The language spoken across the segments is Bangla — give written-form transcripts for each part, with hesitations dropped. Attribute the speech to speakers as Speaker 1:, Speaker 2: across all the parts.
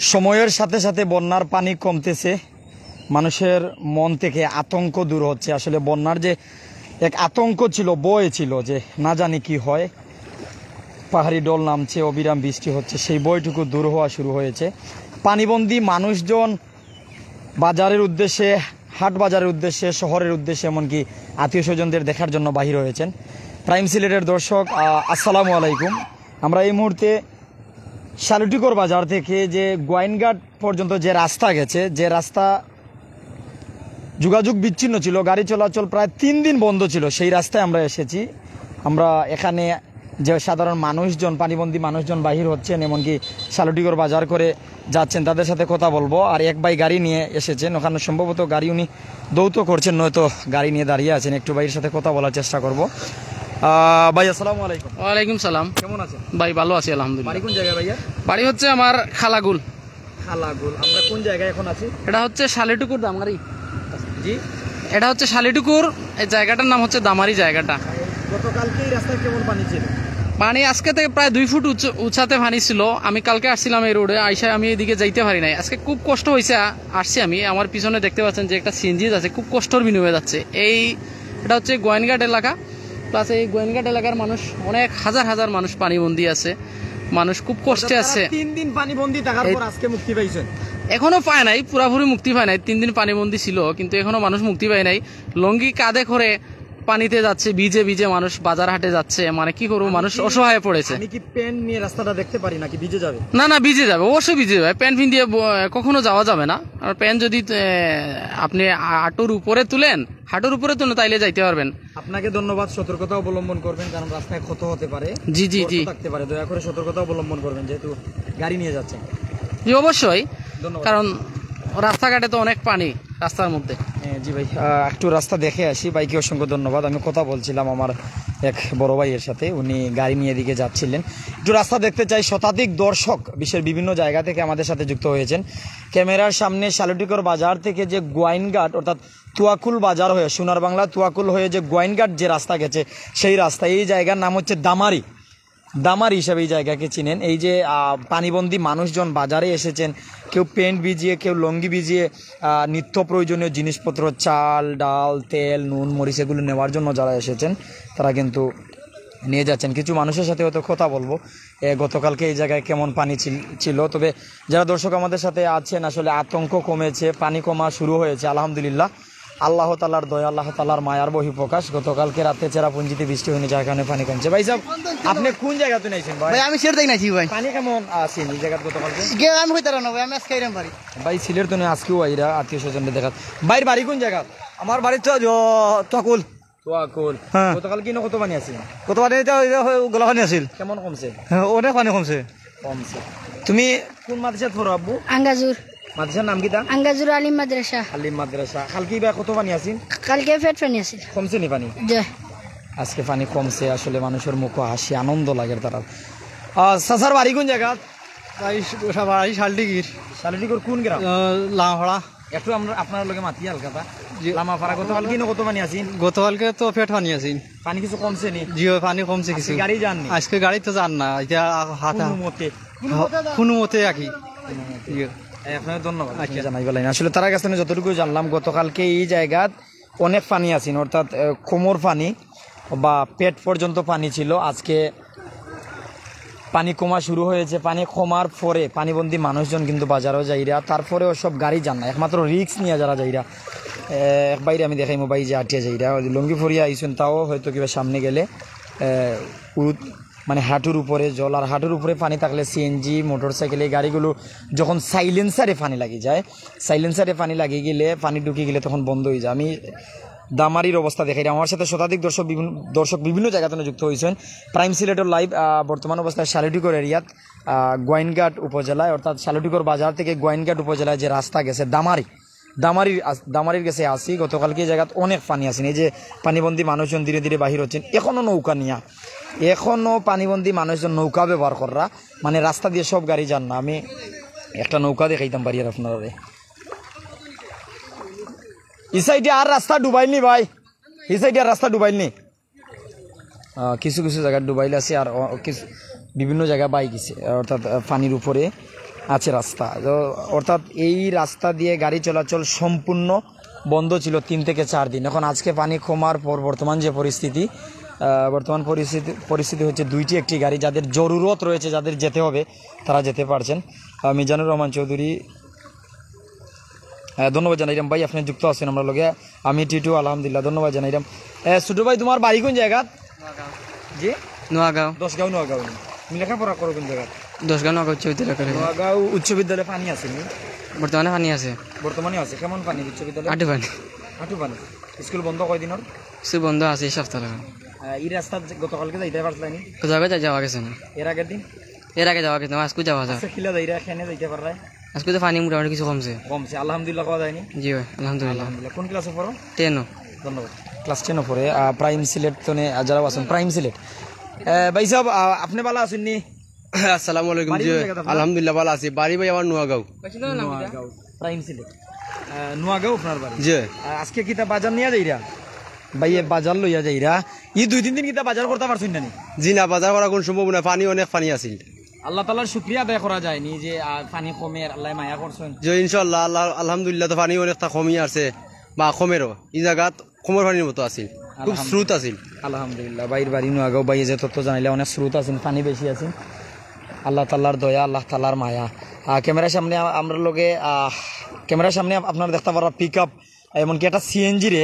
Speaker 1: সময়ের সাথে সাথে বন্যার পানি কমতেছে, মানুষের মন থেকে আতঙ্ক দূর হচ্ছে। আসলে বন্যার যে এক আতঙ্ক ছিল, ভয় ছিল যে না জানি কি হয়, পাহাড়ি ডল নামছে, অবিরাম বৃষ্টি হচ্ছে, সেই ভয়টুকু দূর হওয়া শুরু হয়েছে। পানিবন্দী মানুষজন বাজারের উদ্দেশ্যে, হাট বাজারের উদ্দেশ্যে, শহরের উদ্দেশ্যে, এমনকি আত্মীয় স্বজনদের দেখার জন্য বাহির হয়েছেন। প্রাইম সিলেটের দর্শক, আসসালামু আলাইকুম। আমরা এই মুহূর্তে শালুটিকর বাজার থেকে যে গোয়াইনঘাট পর্যন্ত যে রাস্তা গেছে, যে রাস্তা যোগাযোগ বিচ্ছিন্ন ছিল, গাড়ি চলাচল প্রায় 3 দিন বন্ধ ছিল, সেই রাস্তায় আমরা এসেছি। আমরা এখানে যে সাধারণ মানুষজন, পানিবন্দী মানুষজন বাহির হচ্ছেন, এমনকি শালুটিকর বাজার করে যাচ্ছেন, তাদের সাথে কথা বলবো। আর এক ভাই গাড়ি নিয়ে এসেছেন, ওখানে সম্ভবত গাড়ি উনি দৌত করছেন, নয়তো গাড়ি নিয়ে দাঁড়িয়ে আছেন। একটু ভাইয়ের সাথে কথা বলার চেষ্টা করব। ভাই আসসালামু আলাইকুম।
Speaker 2: ওয়ালাইকুম সালাম।
Speaker 1: কেমন আছেন
Speaker 2: ভাই? ভালো আছি আলহামদুলিল্লাহ।
Speaker 1: বাড়ি কোন জায়গায় ভাইয়া?
Speaker 2: বাড়ি হচ্ছে আমার খালাগুল।
Speaker 1: খালাগুল। আমরা কোন জায়গায় এখন আছি?
Speaker 2: এটা হচ্ছে শালিটুকুর দামারি।
Speaker 1: জি,
Speaker 2: এটা হচ্ছে শালিটুকুর, এই জায়গাটার নাম হচ্ছে দামারি জায়গাটা।
Speaker 1: গতকালকে এই রাস্তায় কেমন পানি ছিল?
Speaker 2: পানি আজকে থেকে প্রায় 2 ফুট উঁচাতে পানি ছিল। আমি কালকে আসছিলাম এই রোডে, আইসা আমি এদিকে যাইতে পারি নাই। আজকে খুব কষ্ট হয়েছে। আসছি আমি, আমার পিছনে দেখতে পাচ্ছেন যে একটা সিএনজি আছে, খুব কষ্টর বিনিময়ে যাচ্ছে। এটা হচ্ছে গোয়াইনঘাট এলাকা, প্লাস এই গোয়াইনঘাট এলাকার মানুষ অনেক হাজার হাজার মানুষ পানিবন্দী আছে, মানুষ খুব কষ্টে আছে।
Speaker 1: 3 দিন পানিবন্দী থাকার পর আজকে মুক্তি পাইছেন?
Speaker 2: এখনো পায় নাই, পুরাপুরি মুক্তি পায় নাই। 3 দিন পানিবন্দী ছিল, কিন্তু এখনো মানুষ মুক্তি পায় নাই। লঙ্গি কাঁধে করে পানিতে যাচ্ছে, ভিজে ভিজে মানুষ বাজার হাটে যাচ্ছে। মানে কি করবো, মানুষ অসহায় পড়েছে।
Speaker 1: আমি কি প্যান্ট নিয়ে রাস্তাটা দেখতে পারি নাকি ভিজে যাবে?
Speaker 2: না না, ভিজে যাবে, অবশ্যই ভিজে যাবে। প্যান্ট দিয়ে কখনো যাওয়া যাবে না। আর প্যান্ট যদি আপনি হাঁটুর উপরে তুলেন তাইলে যাইতে পারবেন।
Speaker 1: আপনাকে ধন্যবাদ। সতর্কতা অবলম্বন করবেন, কারণ রাস্তায় ক্ষত হতে পারে,
Speaker 2: জি জি জি,
Speaker 1: থাকতে পারে। দয়া করে সতর্কতা অবলম্বন করবেন, যেহেতু গাড়ি নিয়ে যাচ্ছেন।
Speaker 2: জি অবশ্যই,
Speaker 1: ধন্যবাদ।
Speaker 2: কারণ রাস্তাঘাটে তো অনেক পানি রাস্তার মধ্যে।
Speaker 1: জি ভাই, একটু রাস্তা দেখে আসি। ভাইকে অসংখ্য ধন্যবাদ। আমি কথা বলছিলাম আমার এক বড় ভাইয়ের সাথে, উনি গাড়ি নিয়ে এদিকে যাচ্ছিলেন। একটু রাস্তা দেখতে চাই। শতাধিক দর্শক বিশ্বের বিভিন্ন জায়গা থেকে আমাদের সাথে যুক্ত হয়েছেন। ক্যামেরার সামনে শালুটিকর বাজার থেকে যে গোয়াইনঘাট, অর্থাৎ তুয়াকুল বাজার হয়ে, সোনার বাংলা তুয়াকুল হয়ে যে গোয়াইনঘাট যে রাস্তা গেছে, সেই রাস্তা, এই জায়গার নাম হচ্ছে দামারি। দামারি হিসাবে এই জায়গাকে চিনেন। এই যে পানিবন্দী মানুষজন বাজারে এসেছেন, কেউ প্যান্ট ভিজিয়ে, কেউ লঙ্গি ভিজিয়ে নিত্য প্রয়োজনীয় জিনিসপত্র, চাল, ডাল, তেল, নুন, মরিচ, এগুলো নেওয়ার জন্য যারা এসেছেন তারা কিন্তু নিয়ে যাচ্ছেন। কিছু মানুষের সাথে হয়তো কথা বলবো গতকালকে এই জায়গায় কেমন পানি ছিল। তবে যারা দর্শক আমাদের সাথে আছেন, আসলে আতঙ্ক কমেছে, পানি কমা শুরু হয়েছে আলহামদুলিল্লাহ। আল্লাহ তাআলার দয়া, আল্লাহ তাআলার মায়ার বহিঃপ্রকাশ। গতকালকে রাতে চেরাপুঞ্জিতে বৃষ্টি হয়নি, যার কারণে পানি কমছে। ভাই সাহেব, আপনি কোন জায়গাতে নাইছেন ভাই?
Speaker 3: ভাই আমি সিলেট থেকে নাইছি ভাই।
Speaker 1: পানি কেমন আছে এই জায়গাতে গতকালকে?
Speaker 3: আমি হইতারা না ভাই, আমি আজকে আইরাম বাড়ি।
Speaker 1: ভাই সিলেট তো নয়, আজকেও আইরা আত্মীয় স্বজনদের দেখা। ভাইয়ের বাড়ি কোন জায়গা?
Speaker 3: আমার বাড়ি তো তকুল।
Speaker 1: তোয়াকুল।
Speaker 3: হ্যাঁ।
Speaker 1: গতকাল কি না কত পানি আছে?
Speaker 3: কত পানি গোলা পানি আছিল,
Speaker 1: কেমন কমছে?
Speaker 3: অনেক পানি কমছে।
Speaker 1: কমছে। তুমি কোন মাদ্রাসাত পড়ো আব্বু?
Speaker 4: আঙ্গাজুর।
Speaker 1: মাদ্রাসার নাম কি তা?
Speaker 4: আঙ্গাজুর আলিম মাদ্রাসা।
Speaker 1: আলিম মাদ্রাসা। কালকে বা কত পানি আছে?
Speaker 4: কালকে ফেট পানি আছিল।
Speaker 1: কমছে নি পানি?
Speaker 4: জয়।
Speaker 1: আজকে পানি কমছে। আসলে মানুষের মুখে হাসি, আনন্দ লাগে তারা। সাসার বাড়ি কোন জায়গা?
Speaker 3: বাড়ি শালটিগির।
Speaker 1: শালুটিকর কোন গ্রাম?
Speaker 3: লামহড়া।
Speaker 1: একটু আমরা আপনার লগে মাতি হালকাতা। লামাপাড়া। গতকাল কি না কত পানি আছে?
Speaker 3: গতকালকে তো ফেট পানি আছিল।
Speaker 1: পানি কিছু কমছে নি?
Speaker 3: জিও পানি কমছে কিছু।
Speaker 1: গাড়ি যাননি?
Speaker 3: আজকে গাড়ি তো যান না, এটা হাতা কোনো মতে আঁকি।
Speaker 1: আপনাকে ধন্যবাদ জানাই বলেন। আসলে তারা কাছে যতটুকু জানলাম, গতকালকে এই জায়গাত অনেক পানি আছে, অর্থাৎ কোমর পানি বা পেট পর্যন্ত পানি ছিল। আজকে পানি কমা শুরু হয়েছে। পানি কমার পরে পানিবন্দী মানুষজন কিন্তু বাজারও যাইরা, তারপরেও সব গাড়ি যান না, একমাত্র রিক্স নিয়ে যারা যাইরা। এক বাইরে আমি দেখাইমো ভাই যে আটিয়া যাইরা লঙ্গি ফরিয়া আইসুন, তাও হয়তো কিবা সামনে গেলে মানে হাঁটুর উপরে জল, আর হাঁটুর উপরে পানি থাকলে সিএনজি, মোটর সাইকেল, এই গাড়িগুলো যখন সাইলেন্সারে পানি লাগিয়ে যায়, সাইলেন্সারে পানি লাগিয়ে গেলে, পানি ঢুকে গেলে তখন বন্ধ হয়ে যায়। আমি দামারির অবস্থা দেখাই। আমার সাথে শতাধিক দর্শক বিভিন্ন জায়গাতে যুক্ত হয়েছেন। প্রাইম সিলেটের লাইভ বর্তমান অবস্থায় শালুটিকর এরিয়াত গোয়াইনঘাট উপজেলায়, অর্থাৎ শালুটিকর বাজার থেকে গোয়াইনঘাট উপজেলায় যে রাস্তা গেছে দামারির গেছে আসি। গতকালকে এই জায়গাত অনেক পানি আসেন। এই যে পানিবন্দী মানুষজন ধীরে ধীরে বাহির হচ্ছেন। এখনও নৌকা নিয়া, এখনও পানিবন্দী মানুষজন নৌকা ব্যবহার করা, মানে রাস্তা দিয়ে সব গাড়ি যান না। আমি একটা নৌকা দেখাইতাম পারি আর আপনারা। এই সাইডে আর রাস্তা ডুবাইলনি ভাই, এই সাইডে আর রাস্তা ডুবাইলনি। কিছু কিছু জায়গায় ডুবাইল আছে, আর কিছু বিভিন্ন জায়গায় বাই গেছে, অর্থাৎ পানির উপরে আছে রাস্তা তো, অর্থাৎ এই রাস্তা দিয়ে গাড়ি চলাচল সম্পূর্ণ বন্ধ ছিল 3 থেকে 4 দিন। এখন আজকে পানি কমার পর বর্তমান যে পরিস্থিতি, পরিস্থিতি হচ্ছে 2টি একটি গাড়ি, যাদের জরুরত রয়েছে, যাদের যেতে হবে তারা যেতে পারছেন। মিজানুর রহমান চৌধুরী, ধন্যবাদ জানাইলাম ভাই, আপনি যুক্ত আছেন আমরা লগে। আমি টিটু, আলহামদুলিল্লাহ, ধন্যবাদ জানাইলাম। ছোটো ভাই, তোমার বাড়ি কোন জায়গা? জি,
Speaker 2: নোয়াগাঁও।
Speaker 1: 10 গাঁও নোয়াগাঁও। তুমি লেখাপড়া করো কোন জায়গা?
Speaker 2: 10 গাঁও নোয়াগাঁও উচ্চ বিদ্যালয়।
Speaker 1: নোয়াগাঁও উচ্চ বিদ্যালয়ে পানি আছে নি?
Speaker 2: বর্তমানে পানি আছে।
Speaker 1: বর্তমানে আছে। কেমন পানি উচ্চ বিদ্যালয়ে?
Speaker 2: আটু পানি।
Speaker 1: হাঁটু পানি। স্কুল বন্ধ কয়দিনের?
Speaker 2: স্কুল বন্ধ আছে এই সপ্তাহ।
Speaker 1: এই রাস্তা গতকালকে যাইতে পারছিলানি?
Speaker 2: যাবে যাওয়া গেছে না।
Speaker 1: এর আগের দিন?
Speaker 2: এর আগে যাওয়া গেছে না, আজকে যাওয়া যায়।
Speaker 1: খিলা যাইরা খেনে যাইতে পারলাই?
Speaker 2: আজকে তো পানি মোটামুটি কিছু কমছে।
Speaker 1: আলহামদুলিল্লাহ, খাওয়া যায়নি?
Speaker 2: জি ভাই, আলহামদুলিল্লাহ।
Speaker 1: কোন ক্লাসে পড়ো?
Speaker 2: 10।
Speaker 1: ধন্যবাদ। ক্লাস 10 পড়ে। প্রাইম সিলেট তো যারা আছেন প্রাইম সিলেট। ভাই সাহেব, আপনি ভালো আছেন নি?
Speaker 3: আসসালামু আলাইকুম। জি আলহামদুলিল্লাহ ভালো আছি। বাড়ি ভাই আমার নোয়াগাঁও।
Speaker 1: নোয়াগাঁও, প্রাইম সিলেট। নোয়াগাঁও আপনার বাড়ি?
Speaker 3: জি।
Speaker 1: আজকে কিতা বাজার নিয়ে যাইরা? ভাই বাজার লইয়া যাইরা? 2-3 দিন কিতা বাজার করতে পারছেন না?
Speaker 3: জি না, বাজার করা কোন সম্ভব না, পানি অনেক পানি আছিল।
Speaker 1: আল্লাহ তাআলার শুকরিয়া আদায় করা যায়নি যে পানি কমে, আল্লাহ মায়া করছেন।
Speaker 3: যে ইনশাআল্লাহ আল্লাহ আলহামদুলিল্লাহ, তো পানি অনেকটা কমই আছে বা কমেরও। এই জায়গাত কমর পানির মতো আছিল, খুব স্রোত আছিল।
Speaker 1: আলহামদুলিল্লাহ, বাইর বাড়ি নোয়াগাঁও। ভাই যে তথ্য জানাইলে অনেক স্রোত আছেন, পানি বেশি আছেন। আল্লাহ তাআলার দয়া, আল্লাহ তাআলার মায়া। ক্যামেরার সামনে আমরা লোকে ক্যামেরার সামনে আপনারা দেখতে পারা পিকআপ, এমনকি একটা সিএনজি রে,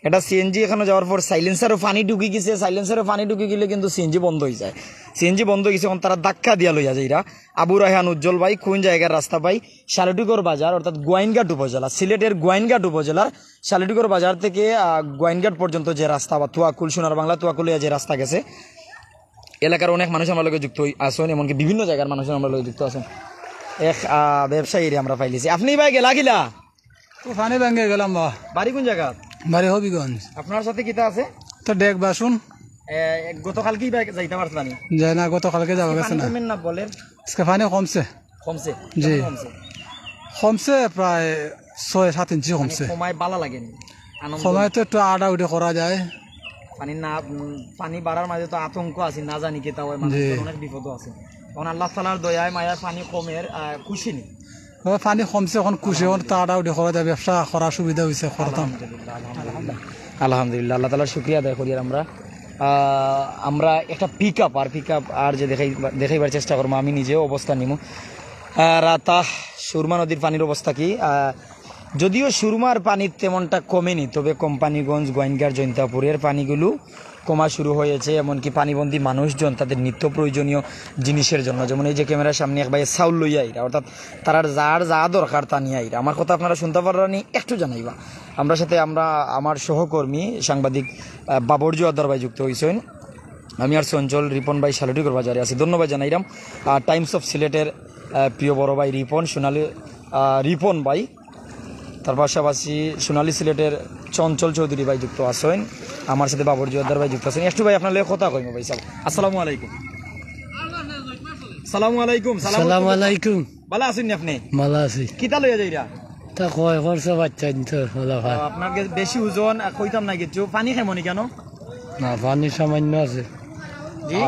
Speaker 1: এটা সিএনজি এখানে যাওয়ার পর সাইলেন্সারও পানি ঢুকি গেছে। সাইলেন্সারও পানি ঢুকি গেলে কিন্তু সিএনজি বন্ধ হয়ে যায়। সিএনজি বন্ধ হয়ে গেছে, এখন তারা ধাক্কা দিয়া লইয়া যায়। আবু রায়হান উজ্জ্বল ভাই কোন জায়গার রাস্তা ভাই? শালুটিগড় বাজার, অর্থাৎ গোয়াইনঘাট উপজেলা, সিলেটের গোয়াইনঘাট উপজেলার শালুটিগড় বাজার থেকে গোয়াইনঘাট পর্যন্ত যে রাস্তা বা তুয়াকুল, সোনার বাংলা তুয়াকুলিয়া যে রাস্তা গেছে, এলাকার অনেক মানুষ আমরা লোকে যুক্ত আছেন, এমনকি বিভিন্ন জায়গার মানুষ আমরা লোকে যুক্ত আছেন। এক ব্যবসায়ী আমরা পাইলিছি। আপনি ভাই গেলা কিলা?
Speaker 5: পানি ব্যাঙ্গে গেলাম বা।
Speaker 1: বাড়ি কোন জায়গা?
Speaker 5: বাড়ি হবিগঞ্জ।
Speaker 1: আপনার সাথে কিতা আছে?
Speaker 5: তো দেখ বাসুন।
Speaker 1: গতকালকে যাইতে পারতানি?
Speaker 5: যায় না, গতকালকে যাওয়া গেছে না।
Speaker 1: না বলেন,
Speaker 5: আজকে পানি কমছে।
Speaker 1: কমছে?
Speaker 5: জি কমছে, প্রায় 6-7 ইঞ্চি কমছে।
Speaker 1: সময় ভালো লাগেনি?
Speaker 5: সময় তো একটু আড়া উঠে করা যায়।
Speaker 1: পানি বাড়ার মাঝে তো আতঙ্ক আছে, না জানি কেতা হয়, মানুষের অনেক বিপদ আছে। এখন আল্লাহ তাআলার দয়ায় মায়া পানি কমের খুশি নেই।
Speaker 5: পানি কমছে, এখন খুশি, এখন তো আড়া উঠে করা যায়, ব্যবসা করার সুবিধা হয়েছে।
Speaker 1: আলহামদুলিল্লাহ, আল্লাহ তাআলার শুকরিয়া আদায় করি। আমরা একটা পিকআপ আর যে দেখাইবার চেষ্টা করবো। আমি নিজেও অবস্থা নিব। রাতা সুরমা নদীর পানির অবস্থা কি? যদিও সুরমার পানি তেমনটা কমেনি, তবে কোম্পানিগঞ্জ, গোয়াইনঘাট, জৈন্তাপুরের পানিগুলো কমা শুরু হয়েছে। এমনকি পানিবন্দী মানুষজন তাদের নিত্য প্রয়োজনীয় জিনিসের জন্য, যেমন এই যে ক্যামেরার সামনে এক ভাই চাউল লইয়া আইরা, অর্থাৎ তারার যার যা দরকার তা নিয়ে আইরা। আমার কথা আপনারা শুনতে পারেনি, একটু জানাইবা। আমরা সাথে আমার সহকর্মী সাংবাদিক বাবর জোয়ারদার ভাই যুক্ত হয়েছেন। আমি আর চঞ্চল, রিপন ভাই শালুটিগড় বাজারে আছি। ধন্যবাদ জানাইলাম টাইমস অফ সিলেটের প্রিয় বড় ভাই রিপন ভাই, তার পাশাপাশি সোনালী সিলেটের চঞ্চল চৌধুরী ভাই যুক্ত আছেন, আমার সাথে বাবর জোয়ারদার ভাই যুক্ত আছেন। একটু ভাই আপনার লগে কথা কইব ভাই সাহেব। আসসালামু আলাইকুম। সালামু আলাইকুম।
Speaker 5: সালাম আলাইকুম।
Speaker 1: ভালো আছেন আপনি?
Speaker 5: ভালো আছি।
Speaker 1: কিতা লইয়া যাইরা?
Speaker 5: তা কয় করছে বাচ্চা তো ভালো ভাই।
Speaker 1: আপনার বেশি ওজন কইতাম না কিছু। পানি খাইমনি কেন?
Speaker 5: না, পানি সামান্য আছে।
Speaker 1: জি,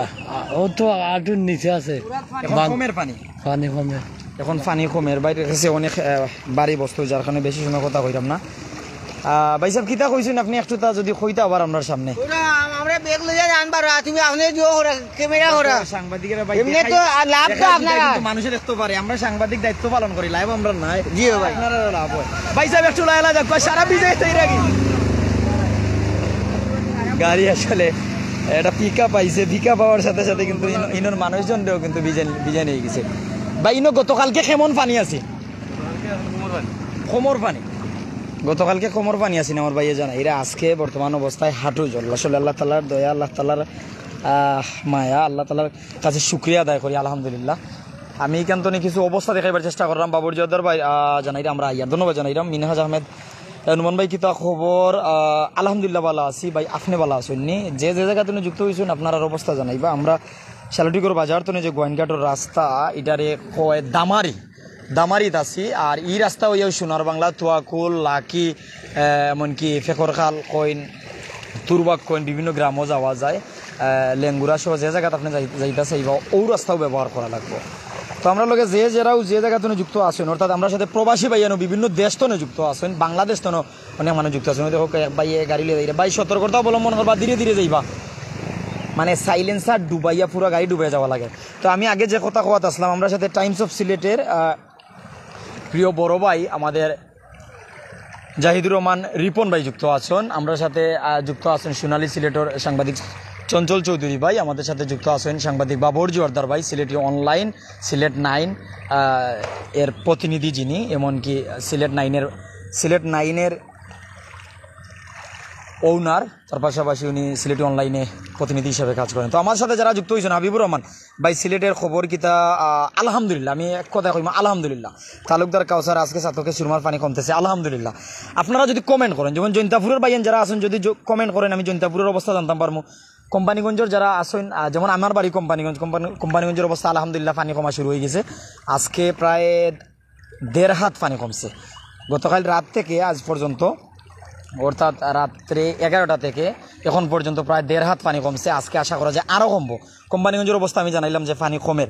Speaker 5: ও তো আটুর নিচে আছে।
Speaker 1: এখন কমের পানি?
Speaker 5: পানি কমে,
Speaker 1: এখন পানি কমের বাইরে কাছে অনেক বাড়ি বস্তু, যার কারণে বেশি সময় কথা কইতাম না। ভাই সাহেব কিতা কইছেন আপনি একটু তা যদি কইতা আবার আপনার সামনে।
Speaker 6: আমরা বেগ লইয়া আনবার তুমি আপনি দিও ক্যামেরা করা
Speaker 1: সাংবাদিকেরা ভাই
Speaker 6: এমনি তো লাভ তো আপনারা
Speaker 1: মানুষে দেখতে পারে, আমরা সাংবাদিক দায়িত্ব পালন করি, লাইভ আমরা নাই।
Speaker 6: জি ভাই,
Speaker 1: আপনারা লাভ হয়। ভাই সাহেব একটু লাইলা যাক, সারা বিজয় তৈরি রাখি। গাড়ি আসলে এটা পিকআপ পাইছে, পিকআপ পাওয়ার সাথে সাথে কিন্তু ইনোর মানুষজনও কিন্তু বিজয় নিয়ে গেছে। ভাই ইনো গতকালকে কেমন পানি আছে? কোমর পানি। গতকালকে কোমর পানি আছে না আমার ভাইয়ে জানা। এরা আজকে বর্তমান অবস্থায় হাঁটু জল। আসলে আল্লাহ তাআলার দয়া, আল্লাহ তাআলার মায়া, আল্লাহ তাআলার কাছে শুকরিয়া আদায় করি আলহামদুলিল্লাহ। আমি এখানে কিছু অবস্থা দেখাইবার চেষ্টা করলাম। বাবর জোয়ারদার ভাই জানাইরা আমরা আইয়ার ধন্যবাদ জানাইলাম। মিনহাজ আহমেদ, নুমান ভাই কিতা খবর? আলহামদুলিল্লাহ ভালো আছি ভাই, আপনি ভালো আছেন নি? যে জায়গা তুমি যুক্ত হয়েছেন আপনার অবস্থা জানাইবা। আমরা শালুটিগড় বাজার তো যে গোয়াইনঘাটের রাস্তা, এটারে কয় দামারিত আছি। আর এই রাস্তা হইয়াও সোনার বাংলা, তুয়াকুল, লাকি, এমনকি ফেকরখাল কইন, তুরবাক কইন, বিভিন্ন গ্রামও যাওয়া যায়। লেঙ্গুরা সহ যে জায়গাতে আপনি যাইতেছে ও রাস্তাও ব্যবহার করা লাগবে। তো আমরা লোকে যে জায়গা থেকে যুক্ত আছেন, অর্থাৎ আমরা সাথে প্রবাসী ভাইয়ানো বিভিন্ন দেশ থেকে যুক্ত আছেন, বাংলাদেশ থেকে অনেক মানুষ যুক্ত আছেন। দেখো এক ভাইয়ে গাড়ি লিয়ে যাই, ভাই সতর্কতা অবলম্বন করবা, ধীরে ধীরে যাইবা, মানে সাইলেন্সার ডুবাইয়া পুরো গাড়ি ডুবে যাওয়া লাগে। তো আমি আগে যে কথা কোয়াত আসলাম, আমরা সাথে টাইমস অফ সিলেটের প্রিয় বড় ভাই আমাদের জাহিদুর রহমান রিপন ভাই যুক্ত আছেন, আমরা সাথে যুক্ত আছেন সোনালী সিলেটের সাংবাদিক চঞ্চল চৌধুরী ভাই, আমাদের সাথে যুক্ত আছেন সাংবাদিক বাবর জোয়ারদার ভাই, সিলেটি অনলাইন, সিলেট 9 এর প্রতিনিধি যিনি, এমনকি সিলেট 9-এর ওনার, তার পাশাপাশি উনি সিলেটি অনলাইনে প্রতিনিধি হিসেবে কাজ করেন। তো আমার সাথে যারা যুক্ত হয়েছেন, হাবিবুর রহমান ভাই সিলেটের খবর কিতা, আলহামদুলিল্লাহ, আমি এক কথা কইম আলহামদুলিল্লাহ। তালুকদার কাউসার আজকে সাতকে সুরমার পানি কমতেছে, আলহামদুলিল্লাহ। আপনারা যদি কমেন্ট করেন, যেমন জৈন্তাপুরের ভাইয়েন যারা আছেন, যদি কমেন্ট করেন, আমি জৈন্তাপুরের অবস্থা জানতাম পারবো। কোম্পানিগঞ্জের যারা আসেন, যেমন আমার বাড়ি কোম্পানিগঞ্জের অবস্থা আলহামদুলিল্লাহ, পানি কমা শুরু হয়ে গেছে। আজকে প্রায় 1.5 হাত পানি কমছে গতকাল রাত থেকে আজ পর্যন্ত, অর্থাৎ রাত্রে 11টা থেকে এখন পর্যন্ত প্রায় 1.5 হাত পানি কমছে। আজকে আশা করা যায় আরও কমবো। কোম্পানিগঞ্জের অবস্থা আমি জানাইলাম যে পানি কমের।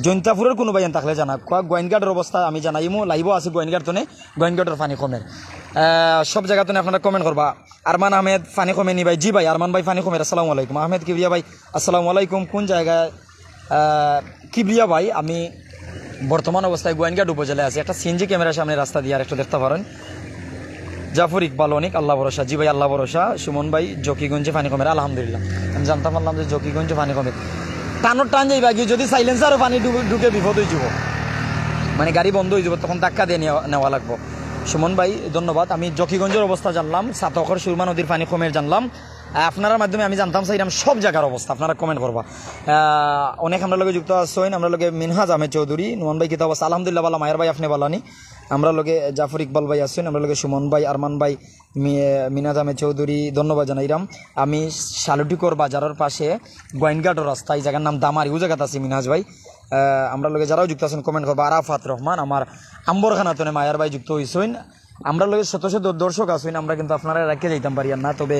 Speaker 1: জৈন্তাপুরের কোনো ভাইয়ান থাকলে জানা, গোয়েনঘাটের অবস্থা আমি জানাইমো, লাইভ আছে গোয়েনঘাট তনে, গোয়েনঘাটের পানি কমের। সব জায়গা তো আপনারা কমেন্ট করবা। আরমান আহমেদ পানি কমেনি ভাই, জি ভাই আরমান ভাই পানি কমের, আসসালামু আলাইকুম। আহমেদ কিবরিয়া ভাই আসসালামু আলাইকুম, কোন জায়গায়? কিবরিয়া ভাই আমি বর্তমান অবস্থায় গোয়েনঘাট উপজেলায় আছি, একটা সিএনজি ক্যামেরার সামনে রাস্তা দিয়ে আর একটু দেখতে পারেন। জাফর ইকবাল অনেক আল্লাহ ভরসা, জি ভাই আল্লাহ ভরসা। সুমন ভাই জকিগঞ্জে পানি কমের, আলহামদুলিল্লাহ। আমি জানতাম পারলাম যে জকিগঞ্জে পানি কমে, টানোর টান যাইবা গিয়ে যদি সাইলেন্সারও পানি ঢুকে বিপদ হয়ে যাব, মানে গাড়ি বন্ধ হয়ে যাব, তখন ধাক্কা দিয়ে নেওয়া লাগবো। সুমন ভাই ধন্যবাদ। আমি জকিগঞ্জের অবস্থা জানলাম, সাতকর সুরমা নদীর পানি কমের জানলাম, আপনার মাধ্যমে আমি জানতাম চাইলাম সব জায়গার অবস্থা, আপনারা কমেন্ট করবা। অনেক আমরা লোকে যুক্ত আছেন, আমরা লোকে মিনহাজ আহমেদ চৌধুরী, নুমান ভাই কিতা অবস্থা, আলহামদুলিল্লাহ ভালো, মায়ের ভাই আপনি বালানি, আমরা লোকে জাফর ইকবাল ভাই আছেন, আমরা লোকে সুমন ভাই, আরমান ভাই, মিনহাজ আহমেদ চৌধুরী ধন্যবাদ জানাইলাম। আমি শালুটিকর বাজারের পাশে গোয়েনঘাটের রাস্তা, এই জায়গার নাম দামারি, ও জায়গাতে আছি মিনহাজ ভাই। আমরা লোকে যারাও যুক্ত আছেন কমেন্ট করবো। আরাফাত রহমান আমার আম্বরখানাতনে মায়ের ভাই যুক্ত হয়েছেন, আমরা লোকের শত শত দর্শক আছেন, আমরা কিন্তু আপনারা রেখে যাইতাম পারি না, তবে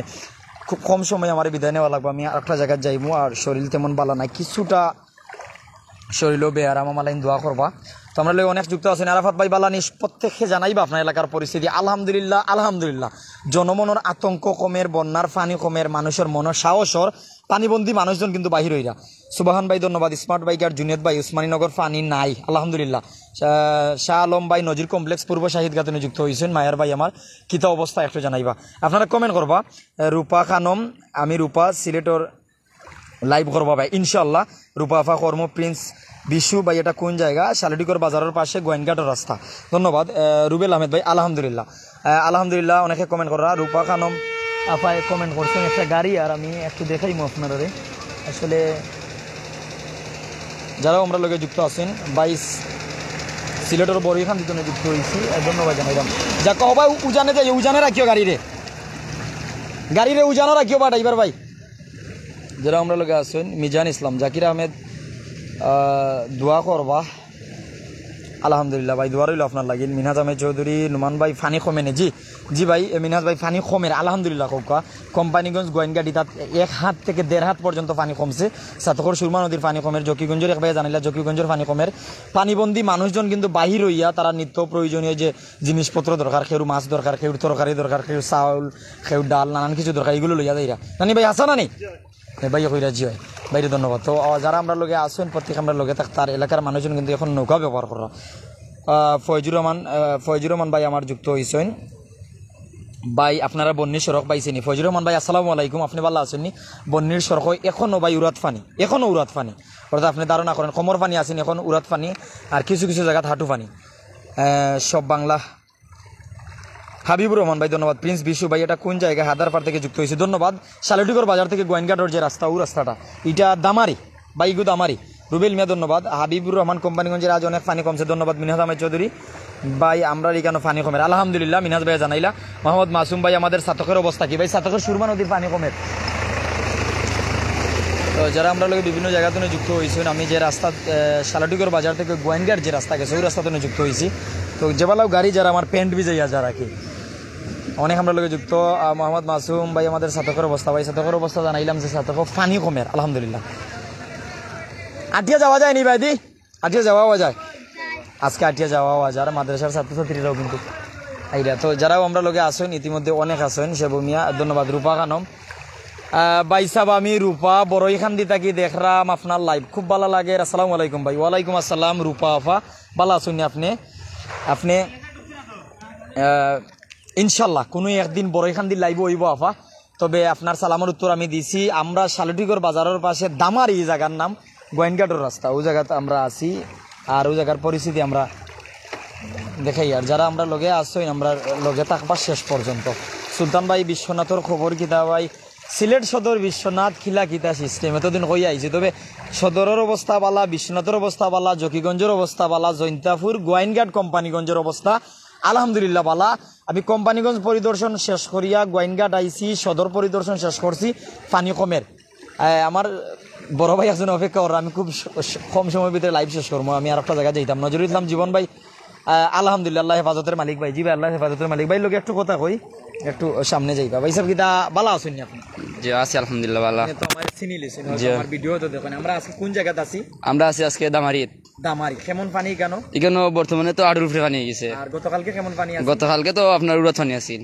Speaker 1: খুব কম সময় আমার বিদায় নেওয়া লাগবে, আমি আরেকটা জায়গায় যাইবো, আর শরীর তেমন ভালো নাই, কিছুটা শরীরও বেয়ারাম, আমালাইন দোয়া করবা। তো আমরা লোক অনেক যুক্ত আছেন। আরাফাত ভাই বালানি প্রত্যেককে জানাইবা আপনার এলাকার পরিস্থিতি, আলহামদুলিল্লাহ আলহামদুলিল্লাহ। জনমনের আতঙ্ক কমের, বন্যার পানি কমের, মানুষের মনের সাহসর, পানিবন্দী মানুষজন কিন্তু বাহির হইরা। সুবাহান ভাই ধন্যবাদ। স্মার্ট বাইকার জুনিয়ত ভাই উসমানীনগর পানি নাই, আলহামদুলিল্লাহ। শাহ আলম ভাই নজির কমপ্লেক্স পূর্ব শাহিদ গাতনে যুক্ত হয়েছেন, মায়ের ভাই আমার কিতা অবস্থা একটু জানাইবা, আপনারা কমেন্ট করবা। রূপা খানম, আমি রূপা সিলেটর লাইভ করবা ভাই ইনশাল্লাহ। রূপা আফা কর্ম প্রিন্স বিশু ভাই, এটা কোন জায়গা? শালুটিকর বাজারের পাশে গোয়েনঘাটের রাস্তা, ধন্যবাদ। রুবেল আহমেদ ভাই আলহামদুলিল্লাহ, আলহামদুলিল্লাহ। অনেকে কমেন্ট করা, রূপা খানম আফায় কমেন্ট করছেন একটা গাড়ি, আর আমি একটু দেখাইমো আপনারা আসলে যারাও আমরা লোকে যুক্ত আছেন। 22 সিলেটের বড়িখান দিতনে যুক্ত হয়েছি, ধন্যবাদ জানাইলাম। যা কহ ভাই উজানে যাই, উজানে রাখিও গাড়িরে উজানো রাখিও বা ড্রাইভার ভাই যারা আমরা লোকে আছেন। মিজান ইসলাম, জাকির আহমেদ দোয়া করবা, আলহামদুলিল্লাহ ভাই দোয়া রইল আপনার লাগিন। মিনহাজ আহমেদ চৌধুরী, নুমান ভাই ফানি কমেনে, জি ভাই মিনহাজ ভাই ফানি কমের, আলহামদুলিল্লাহ। কৌকা কোম্পানিগঞ্জ গোয়েনঘাটি তাত 1 হাত থেকে 1.5 হাত পর্যন্ত পানি কমছে। সাতকর সুরমা নদীর পানি কমের, জকিগঞ্জের এক ভাই জানিলা জকিগঞ্জের পানি কমের। পানিবন্দী মানুষজন কিন্তু বাহির হইয়া তারা নিত্য প্রয়োজনীয় যে জিনিসপত্র দরকার, কেউ মাছ দরকার, কেউ তরকারি দরকার, কেউ চাউল, কেউ ডাল, নানান কিছু দরকার, এগুলো লইয়া যাইরা। নানি ভাই আসা নানি ভাই কইরাজি হয় বাইরে, ধন্যবাদ। তো যারা আমরা লোকে আসেন প্রত্যেক আমরা লোকে থাক, তার এলাকার মানুষজন কিন্তু এখন নৌকা ব্যবহার করা। ফয়জুর রহমান ভাই আমার যুক্ত হয়েছেন ভাই, আপনারা বন্যির সড়ক পাইছেনি? ফয়জুর রহমান ভাই আসসালামু আলাইকুম, আপনি ভালো আছেননি? বন্যির সড়ক এখনও ভাই উড়াত ফানি, এখনও উড়াত ফানি, অর্থাৎ আপনি ধারণা করেন কমর পানি আসেন, এখন উড়াত ফানি, আর কিছু কিছু জায়গায় হাঁটু ফানি, সব বাংলা। হাবিবুর রহমান ভাই ধন্যবাদ। প্রিন্স বিশু ভাই, এটা কোন জায়গায়? হাদারপাড় থেকে যুক্ত হয়েছে, ধন্যবাদ। শালুটিকর বাজার থেকে গোয়েনঘাটের যে রাস্তা, ও রাস্তাটা এটা দামারি বাইগু দামারি। রুবেল মিয়া ধন্যবাদ। হাবিবুর রহমান কোম্পানিগঞ্জের আজ অনেক পানি কমছে, ধন্যবাদ। মিনহাজ আহমেদ চৌধুরী ভাই, আমরা এখানে পানি কমের, আলহামদুলিল্লাহ। মিনহাজ ভাই জানাইলা। মোহাম্মদ মাসুম ভাই, আমাদের সাতকের অবস্থা কি? ভাই সাতকের সুরমা নদীর পানি কমের। তো যারা আমরা লোক বিভিন্ন জায়গা থেকে যুক্ত হয়েছেন, আমি যে রাস্তা শালুটিকর বাজার থেকে গোয়েনঘাট যে রাস্তা গেছে, ওই রাস্তা থেকে যুক্ত হয়েছি। তো যেবেলাও গাড়ি যারা আমার প্যান্ট ভিজাইয়া যা রাখি, অনেক আমরা লোকে যুক্ত। মোহাম্মদ মাসুম ভাই, আমাদের সাতকের অবস্থা, ভাই সাতকের অবস্থা জানাইলাম যে সাতক পানি কমের, আলহামদুলিল্লাহ। আটিয়া যাওয়া যায়নি ভাই দি, আটিয়া যাওয়া যায়, আজকে আটিয়া যাওয়া যায়, আর মাদ্রাসার ছাত্রছাত্রীরাও কিন্তু এইটা তো যারাও আমরা লোকে আসেন ইতিমধ্যে অনেক আসেন সেবু মিয়া ধন্যবাদ। রূপা খানম ভাই সাহেব, আমি রূপা বড়ই খান দি থাকি দেখলাম আপনার লাইভ, খুব ভালো লাগে। আসসালামু আলাইকুম ভাই। ওয়ালাইকুম আসসালাম রূপা আফা, ভালো আছেন আপনি? আপনি ইনশাল্লাহ কোনো একদিন বড়ই খান দি লাইভ হইব আফা, তবে আপনার সালামের উত্তর আমি দিছি। আমরা শালুটিগর বাজারের পাশে দামারি জায়গার নাম গোয়েনঘাটের রাস্তা, ওই জায়গাতে আমরা আছি, আর ওই জায়গার পরিস্থিতি আমরা দেখাই। আর যারা আমরা লগে আসছি আমরা লগে থাকবার শেষ পর্যন্ত। সুলতান ভাই বিশ্বনাথর খবর কিতা ভাই? সিলেট সদর বিশ্বনাথ খিলা কিতা সিস্টেম এতদিন হয়ে আইছে, তবে সদরের অবস্থা বালা, বিশ্বনাথের অবস্থা বালা, জকিগঞ্জের অবস্থা বালা, জৈন্তাপুর গোয়াইনঘাট কোম্পানিগঞ্জের অবস্থা আলহামদুলিল্লাহ বালা। আমি কোম্পানিগঞ্জ পরিদর্শন শেষ করিয়া গোয়াইনঘাট আইছি, সদর পরিদর্শন শেষ করছি, পানি কমের। আমার বড় ভাই একজন অপেক্ষা কর, আমি খুব কম সময়ের ভিতরে লাইভ শেষ করবো। আমি আর একটা জায়গায় যাইতাম, নজরুল ইসলাম জীবন ভাই আলহামদুলিল্লাহ আল্লাহ হেফাজতের মালিক ভাই। জি ভাই আল্লাহ হেফাজতের মালিক ভাই, লোক একটু কথা কই, একটু সামনে যাইবা ভাই সাহেব। কিতা ভালো আছেন আপনি?
Speaker 7: জি আছি আলহামদুলিল্লাহ ভালো।
Speaker 1: তো আমার চিনি লিছেন, আমার ভিডিও তো দেখেন। আমরা আজকে কোন জায়গাতে আছি?
Speaker 7: আমরা আছি আজকে দামারিত।
Speaker 1: দামারি কেমন পানি কেন?
Speaker 7: এখানে বর্তমানে তো আড়ুর উপরে পানি হয়ে গেছে।
Speaker 1: আর গতকালকে কেমন পানি আছে?
Speaker 7: গতকালকে তো আপনার উড়াত পানি আছিল।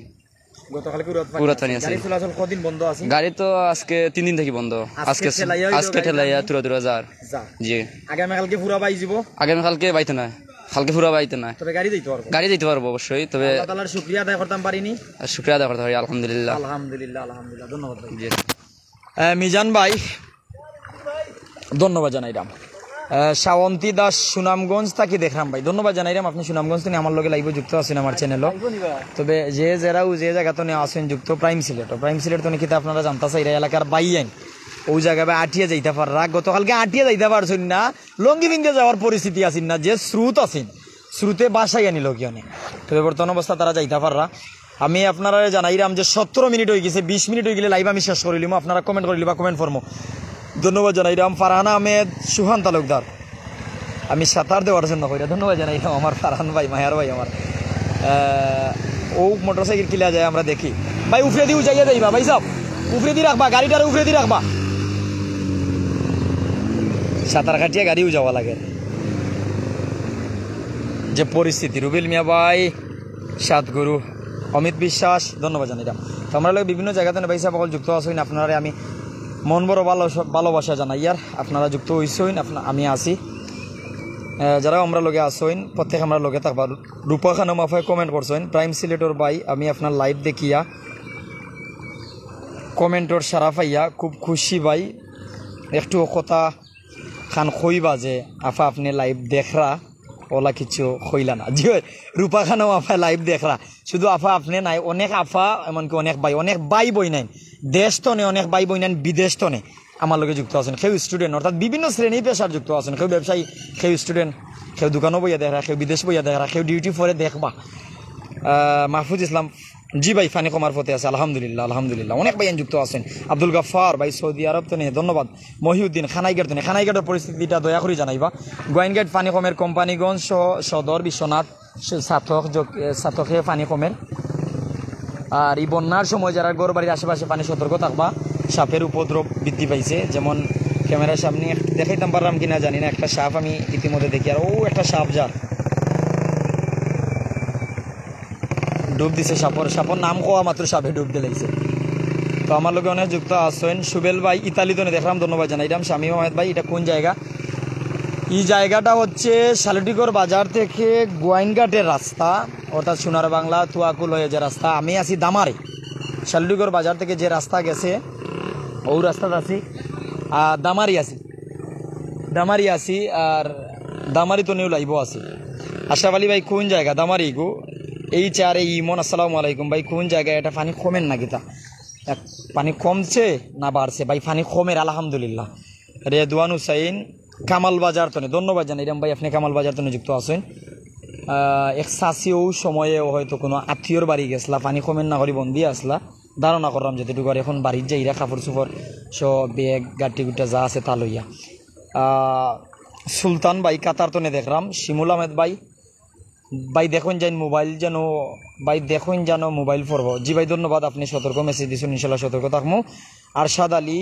Speaker 1: গতকালকে
Speaker 7: উড়াত পানি আছে।
Speaker 1: গাড়ি চলাচল কদিন বন্ধ আছে?
Speaker 7: গাড়ি তো আজকে 3 দিন থেকে বন্ধ। আজকে ঠেলাইয়া তুরা যার। জি
Speaker 1: আগামীকালকে পুরা বাই যাব।
Speaker 7: আগামীকালকে বাইতে না, কালকে পুরা বাইতে না,
Speaker 1: তবে গাড়ি দিতে পারবো।
Speaker 7: গাড়ি দিতে পারবো অবশ্যই, তবে
Speaker 1: আল্লাহ তাআলার শুকরিয়া আদায় করতাম পারিনি।
Speaker 7: শুকরিয়া আদায় করতে হয় আলহামদুলিল্লাহ।
Speaker 1: আলহামদুলিল্লাহ আলহামদুলিল্লাহ, ধন্যবাদ ভাই।
Speaker 7: জি
Speaker 1: মিজান ভাই ধন্যবাদ জানাইলাম। শাওন্তি দাস সুনামগঞ্জ থাকি দেখলাম ভাই, ধন্যবাদ জানাইলাম। আপনি সুনামগঞ্জ থেকে আমার লগে লাইভে যুক্ত আছেন আমার চ্যানেলও, তবে যারাও যে জায়গা তো আসেন যুক্ত প্রাইম সিলেট তো নাকি আপনারা জানতে চাই এলাকার বাইয়াইন ওই জায়গায় আটিয়া যাইতে পাররা। গতকালকে আটিয়া যাইতে পারছেন না, লঙ্গি বিন্দে যাওয়ার পরিস্থিতি আসেন না, যে স্রোত আছেন স্রোতে বাসাই আনি লগিয়নে, তবে বর্তমান অবস্থা তারা যাইতে পাররা। আমি আপনারা জানাইলাম যে 17 মিনিট হয়ে গেছে, 20 মিনিট হয়ে গেলে লাইভ আমি শেষ করিলাম, আপনারা কমেন্ট করিলি বা কমেন্ট ফর্মো। ধন্যবাদ জানাইলাম ফারহান আহমেদ, সুহান তালুকদার, আমি সাঁতার দেওয়ার জন্য কইরা ধন্যবাদ জানাইলাম আমার ফারহান ভাই, মায়ার ভাই আমার। ও মোটরসাইকেল কিলা যায় আমরা দেখি ভাই, উফরে দিয়ে উজাইয়া যাইবা ভাই সব, উফরে দিয়ে রাখবা গাড়িটার, উফরে দিয়ে রাখবা, সাঁতার কাটিয়ে গাড়িও যাওয়া লাগে যে পরিস্থিতি। রুবেল মিয়া ভাই, সাতগুরু, অমিত বিশ্বাস, ধন্যবাদ জানাইলাম। তো আমরা লোক বিভিন্ন জায়গাতে ভাই সাহেব সকল যুক্ত আছেন, আপনারা আমি মন বড় ভালোবাসা জানাই। আর আপনারা যুক্ত হইছেন, আমি আছি, যারা আমরা লগে আসেন প্রত্যেক আমরা লগে থাকবা। রূপা খানম আফায় কমেন্ট করছেন, প্রাইম সিলেটর ভাই আমি আপনার লাইভ দেখিয়া কমেন্টর সারা পাইয়া খুব খুশি ভাই, একটু কথা খান কইবা যে আফা আপনি লাইভ দেখরা, ওলা কিছু কইলা না। জি রূপা খানম আফা লাইভ দেখরা, শুধু আফা আপনি নাই, অনেক আফা এমনকি অনেক ভাই বই নাই, দেশ তো নেই, অনেক ভাই বই নেন বিদেশ তো নেই আমার লগে যুক্ত আছেন। কেউ স্টুডেন্ট অর্থাৎ বিভিন্ন শ্রেণী পেশার যুক্ত আছেন, কেউ ব্যবসায়ী, কেউ স্টুডেন্ট, কেউ দোকানও বইয়া দেখরা, কেউ বিদেশ বইয়া দেখরা, কেউ ডিউটি পরে দেখবা। মাহফুজ ইসলাম জি ভাই ফানি কমার পথে আছে আলহামদুলিল্লাহ আলহামদুলিল্লাহ, অনেক ভাই যুক্ত আছেন। আব্দুল গাফার ভাই সৌদি আরব তো নেই, ধন্যবাদ। মহিউদ্দিন খানাইঘাট তো নেই, খানাইঘাটের পরিস্থিতিটা দয়া করে জানাইবা। গোয়াইনঘাট পানি কমের কোম্পানিগঞ্জ সদর বিশ্বনাথ সাতকে পানি কমের। আর এই বন্যার সময় যারা গড় বাড়ির আশেপাশে পানি সতর্ক থাকবা, সাপের উপদ্রব বৃদ্ধি পাইছে। যেমন ক্যামেরার সামনে দেখাইতাম পারলাম কিনা জানি না, একটা সাপ আমি ইতিমধ্যে দেখি, আর ও একটা সাপ যা ডুব দিছে, সাপর নাম কোয়া মাত্র সাপে ডুব দিয়ে লাগছে। তো আমার লোকে অনেক যুক্ত আসেন। সুবেল ভাই ইতালিতে দেখলাম, ধন্যবাদ জানাইলাম। শামীম আহমেদ ভাই, এটা কোন জায়গা? এই জায়গাটা হচ্ছে শালুটিগড় বাজার থেকে গোয়াইনঘাটের রাস্তা, অর্থাৎ সোনার বাংলা তুয়াকুল হয়ে যে রাস্তা। আমি আছি দামারে, শালুটিগড় বাজার থেকে যে রাস্তা গেছে ও রাস্তাটা আছি, দামারি আছি, আর দামারি তো নিউ লাইব আছি। আশরাফ আলী ভাই কোন জায়গা? দামারি গো, এই চারে ইমন। আসসালামু আলাইকুম ভাই, কোন জায়গায়? এটা পানি কমেন না গীতা, পানি কমছে না বাড়ছে? ভাই পানি কমের আলহামদুলিল্লাহ। রেদওয়ান হুসাইন কামাল বাজার তনে, ধন্যবাদ জানাইলাম ভাই, আপনি কামাল বাজার তনে যুক্ত আছেন। এক সাসিও সময়ে হয়তো কোনো আত্মীয়র বাড়ি গেছলা, পানি কমেন না করি বন্দি আসলা, ধারণা করলাম যেটুকু। আর এখন বাড়ির যাইরা কাপড় চোপড় সব ব্যাগ গাটি গুটা যা আছে তা লইয়া। সুলতান ভাই কাতার তনে দেখলাম। শিমুল আহমেদ ভাই দেখুন যাই মোবাইল যেন, ভাই দেখুন যেন মোবাইল পড়ব। জি ভাই ধন্যবাদ, আপনি সতর্ক মেসেজ দিচ্ছেন, ইনশাল্লাহ সতর্ক থাকবো। আরশাদ আলী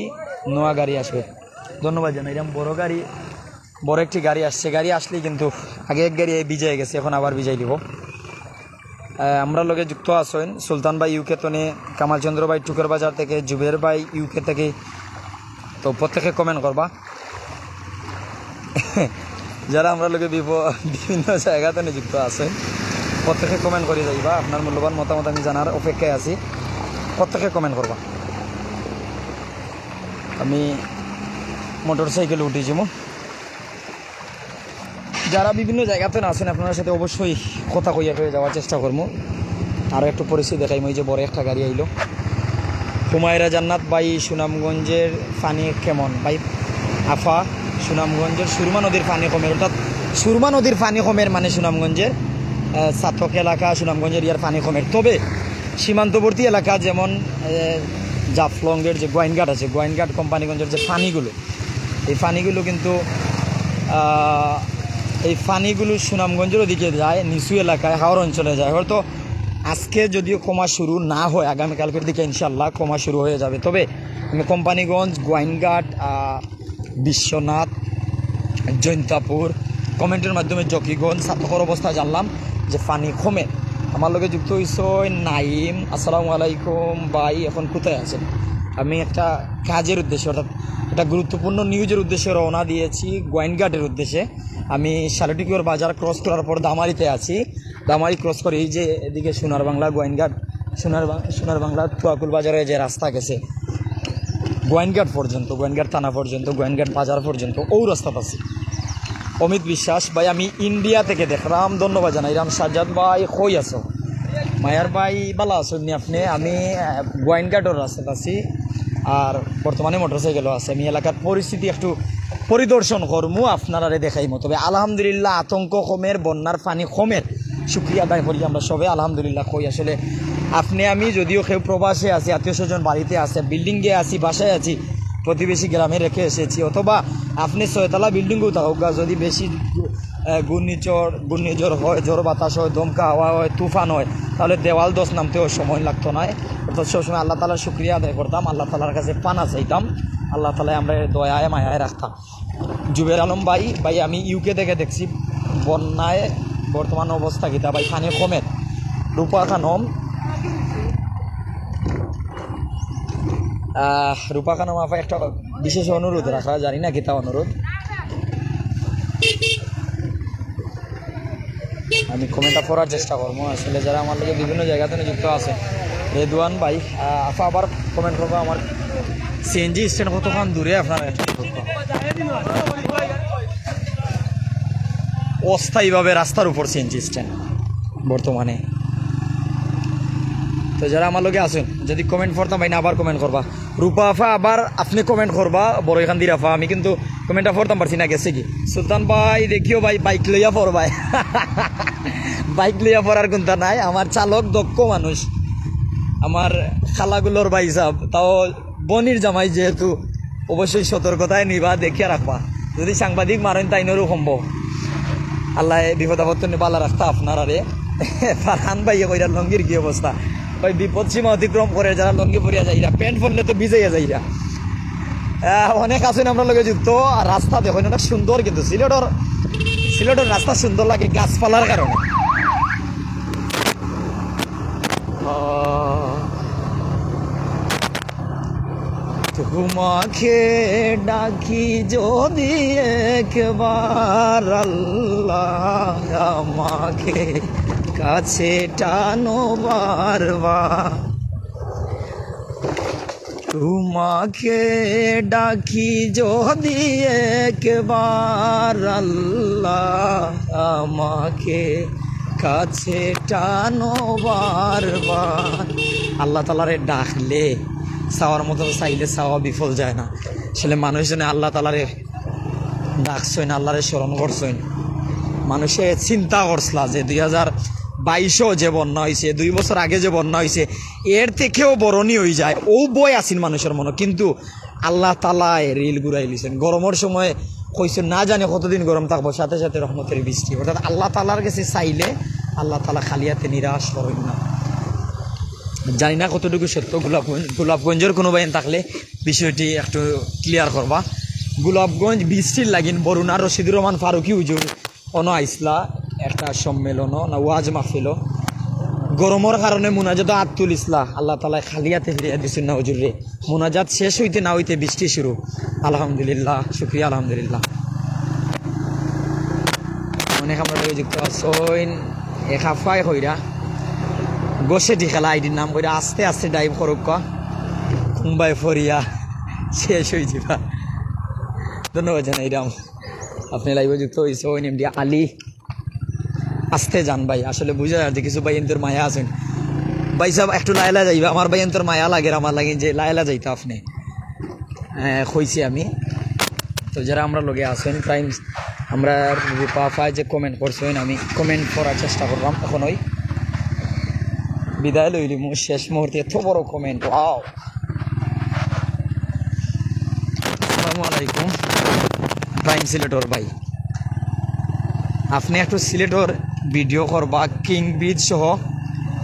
Speaker 1: নোয়া গাড়ি আসবে, ধন্যবাদ জানাইলাম। বড় গাড়ি বড় একটি গাড়ি আসছে, গাড়ি আসলেই কিন্তু আগে এক গাড়ি ভিজাই গেছে, এখন আবার ভিজাই দিব। আমরা লগে যুক্ত আছেন সুলতান ভাই ইউকে তনে, কামাল চন্দ্র ভাই টুকের বাজার থেকে, জুবের ভাই ইউকে থেকে। তো প্রত্যেকে কমেন্ট করবা যারা আমরা লগে বিভিন্ন জায়গাতে যুক্ত আছেন, প্রত্যেকে কমেন্ট করে যাইবা। আপনার মূল্যবান মতামত আমি জানার অপেক্ষায় আছি, প্রত্যেকে কমেন্ট করবা। আমি মোটর সাইকেলে উঠেছি। যারা বিভিন্ন জায়গাতে আছেন আপনার সাথে অবশ্যই কথা কইয়া হয়ে যাওয়ার চেষ্টা করবো। আরও একটু পরিস্থিতি দেখাই, ওই যে বড় একটা গাড়ি আইলো। হুমায়রা জান্নাত ভাই সুনামগঞ্জের পানি কেমন? ভাই আফা সুনামগঞ্জের সুরমা নদীর পানি কমের, অর্থাৎ সুরমা নদীর পানি কমের মানে সুনামগঞ্জের সাতক এলাকা, সুনামগঞ্জের ইয়ার পানি কমের। তবে সীমান্তবর্তী এলাকা যেমন জাফলংয়ের যে গোয়াইনঘাট আছে, গোয়াইনঘাট কোম্পানিগঞ্জের যে পানিগুলো, এই পানিগুলো কিন্তু এই পানিগুলো সুনামগঞ্জের ওদিকে যায়, নিচু এলাকায় হাওড় অঞ্চলে যায়। হয়তো আজকে যদিও কমা শুরু না হয়, আগামীকালকের দিকে ইনশাল্লাহ কমা শুরু হয়ে যাবে। তবে আমি কোম্পানিগঞ্জ, গোয়াইনঘাট, বিশ্বনাথ, জৈন্তাপুর কমেন্টের মাধ্যমে জকিগঞ্জ সাতকর অবস্থা জানলাম যে পানি কমে। আমার লগে যুক্ত হয়েছ নাইম, আসসালামু আলাইকুম ভাই, এখন কোথায় আছেন? আমি একটা কাজের উদ্দেশ্যে, অর্থাৎ একটা গুরুত্বপূর্ণ নিউজের উদ্দেশ্যে রওনা দিয়েছি গোয়াইনঘাটের উদ্দেশ্যে। আমি শালটিকিওর বাজার ক্রস করার পর দামারিতে আছি। দামারি ক্রস করে এই যে এদিকে সোনার বাংলা গোয়াইনঘাট, সোনার বাংলা তুয়াকুল বাজারে যে রাস্তা গেছে গোয়াইনঘাট পর্যন্ত, গোয়াইনঘাট থানা পর্যন্ত, গোয়াইনঘাট বাজার পর্যন্ত, ও রাস্তাতে আছি। অমিত বিশ্বাস ভাই আমি ইন্ডিয়া থেকে দেখলাম, ধন্যবাদ জানাইলাম। সাজ্জাদ ভাই কই আছো? মায়ার ভাই ভালো আছেন আপনি? আমি গোয়াইনঘাটের রাস্তাতে আছি, আর বর্তমানে মোটরসাইকেলও আছে। আমি এলাকার পরিস্থিতি একটু পরিদর্শন করবো, আপনারা দেখাইমো। তবে আলহামদুলিল্লাহ আতঙ্ক কমের, বন্যার পানি কমের শুক্রিয়া আদায় করি আমরা সবে, আলহামদুলিল্লাহ। কই আসলে আপনি আমি যদিও কেউ প্রবাসে আছি, আত্মীয় স্বজন বাড়িতে আছে, বিল্ডিংয়ে আছি, বাসায় আছি, প্রতিবেশী গ্রামে রেখে এসেছি, অথবা আপনি ছয়তলা বিল্ডিংও থাকুক, যদি বেশি ঘূর্ণিঝড় হয়, ঝড় বাতাস হয়, দমকা হাওয়া হয়, তুফান হয়, তাহলে দেওয়াল দোষ নামতেও সময় লাগতো না। অর্থাৎ সবসময় আল্লাহ তালার শুক্রিয়া আদায় করতাম, আল্লাহ তালার কাছে পানা চাইতাম, আল্লাহ তালায় আমরা দয়ায় মায়ায় রাখতাম। জুবের আলম ভাই আমি ইউকে থেকে দেখছি বন্যায় বর্তমান অবস্থা কিতা ভাই, পানি কমের। রূপা খানম, রূপা খানম আপা একটা বিশেষ অনুরোধ রাখা, জানি না কিতা অনুরোধ, আমি কমেন্টটা পড়ার চেষ্টা করবো। আসলে যারা আমার লোক বিভিন্ন জায়গাতে যুক্ত আছে, রেদওয়ান ভাই আপা আবার কমেন্ট করবো। আমার সিএনজি স্ট্যান্ড কতক্ষণ দূরে আপনারা অস্থায়ীভাবে রাস্তার উপর সিএনজি স্ট্যান্ড বর্তমানে। তো যারা আমার লোকে আছেন যদি কমেন্ট করতাম ভাই না, আবার কমেন্ট করবা। রূপা আফা আবার আপনি কমেন্ট করবা, বড় এখান দিয়ে আফা, আমি কিন্তু কমেন্টটা পড়তাম পারছি না, গেছে কি। সুলতান ভাই দেখিও ভাই বাইক লইয়া পড়বাই বাইক লইয়া পড়ার কোনটা নাই, আমার চালক দক্ষ মানুষ, আমার খালাগুলোর ভাই সাহেব, তাও বনির জামাই যেহেতু অবশ্যই সতর্কতায় নিবা, দেখিয়া রাখবা। যদি সাংবাদিক মারেন তাইনেরও সম্ভব, আল্লাহ বিপদ আপদ বালা রাখতা আপনার। আরে ফারহান ভাই কইরা লঙ্গির কি অবস্থা ভাই, বিপদ সীমা অতিক্রম করে যারা লঙ্গি পরিয়া যাইরা, প্যান্ট পরলে তো ভিজাইয়া যাইরা। অনেক আছেন আমরা লোকে যুক্ত। আর রাস্তা দেখুন অনেক সুন্দর, কিন্তু সিলেটের রাস্তা সুন্দর লাগে গাছপালার কারণে। তোমাকে ডাকি যদি একবার আল্লাহ, আমাকে কাছে টানো বারবার। তোমাকে ডাকি যদি একবার আল্লাহ, আমাকে কাছে টানো বারবার। আল্লাহ তালারে ডাকলে চাওয়ার মতো চাইলে চাওয়া বিফল যায় না। আসলে মানুষজনে আল্লাহ তালারে ডাকছেন, আল্লাহরে স্মরণ করছেন। মানুষে চিন্তা করছিল যে 2022 যে বন্যা হয়েছে, 2 বছর আগে যে বন্যা হয়েছে, এর থেকেও বরণী হয়ে যায়, ও বই আসিন মানুষের মনে। কিন্তু আল্লাহ তালায় রিল ঘুরাই লিছেন। গরমের সময় কইছেন না জানে কতদিন গরম থাকবো, সাথে সাথে রহমতের বৃষ্টি। অর্থাৎ আল্লাহ তালার কাছে চাইলে আল্লাহ তালা খালিয়াতে নিরাশ করেন না। জানি না কতটুকু সত্য, গোলাপগঞ্জের কোনো বাইন থাকলে বিষয়টি একটু ক্লিয়ার করবা। গোলাপগঞ্জ বৃষ্টির লাগিন বরুণা রশিদুর রহমান ফারুকি হুজুর অন আইসলা একটা সম্মেলন না ওয়াজ মাহফিল গরমের কারণে মুনাজাত হাত তুলিসলা আল্লাহ তালা খালিয়াতে ফিরিয়ে দিচ্ছেন না হুজুর রে মুনাজাত শেষ হইতে না হইতে বৃষ্টি শুরু আলহামদুলিল্লাহ শুক্রিয়া আলহামদুলিল্লাহ অনেক আমরা যুক্ত আছেন একাফাই হইরা গোসে দি খেলা আইডির নাম কইরা আস্তে আস্তে ডাইভ করুক কুম্বাই ফরিয়া শেষ হয়ে যাবা ধন্যবাদ জানাই রাম আপনি লাইভে যুক্ত হয়েছে ওই নেমটি আলী আস্তে যান ভাই আসলে বুঝা যাচ্ছে কিছু ভাই এন্তর মায়া আছেন ভাই সাহেব একটু লাইলা যাইবা আমার ভাই এন্তর মায়া লাগে আমার লাগে যে লাইলা যাইতো আপনি কইছি আমি তো যারা আমরা লগে আছেন প্রাইম আমরা রূপা যে কমেন্ট করছেন আমি কমেন্ট করার চেষ্টা করলাম এখন ওই বিদায় লইলি মু শেষ মুহূর্তে এত বড় কমেন্ট ওয়াও আসসালামু আলাইকুম প্রাইম সিলেটর ভাই আপনি একটু সিলেটর ভিডিও করবা কিং ব্রিজ সহ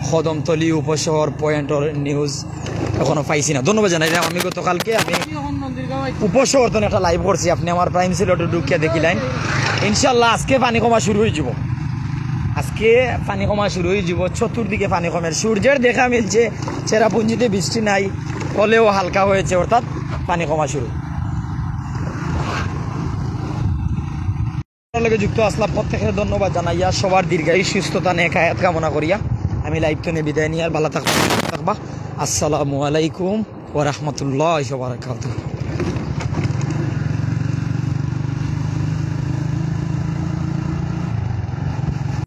Speaker 1: কদমতলি উপশহর পয়েন্টর নিউজ এখনো পাইছি না ধন্যবাদ জানাই আমি গতকালকে আমি উপশহর তো একটা লাইভ করছি আপনি আমার প্রাইম সিলেটর ঢুকিয়ে দেখিলেন ইনশাল্লাহ আজকে পানি কমা শুরু হয়ে যাব আজকে পানি কমা শুরু হয়ে যাব চতুর্দিকে পানি কমের সূর্যের দেখা মিলছে চেরাপুঞ্জিতে বৃষ্টি নাই হলেও হালকা হয়েছে অর্থাৎ পানি কমা শুরু যুক্ত আসলাম প্রত্যেকের ধন্যবাদ জানাইয়া সবার দীর্ঘায়ু সুস্থতা নেক হায়াত কামনা করিয়া আমি লাইভ তো নিয়ে বিদায় নিয়ে আর ভালো থাকবা আসসালামু আলাইকুম ওয়া রাহমাতুল্লাহি ওয়া বারাকাতুহু।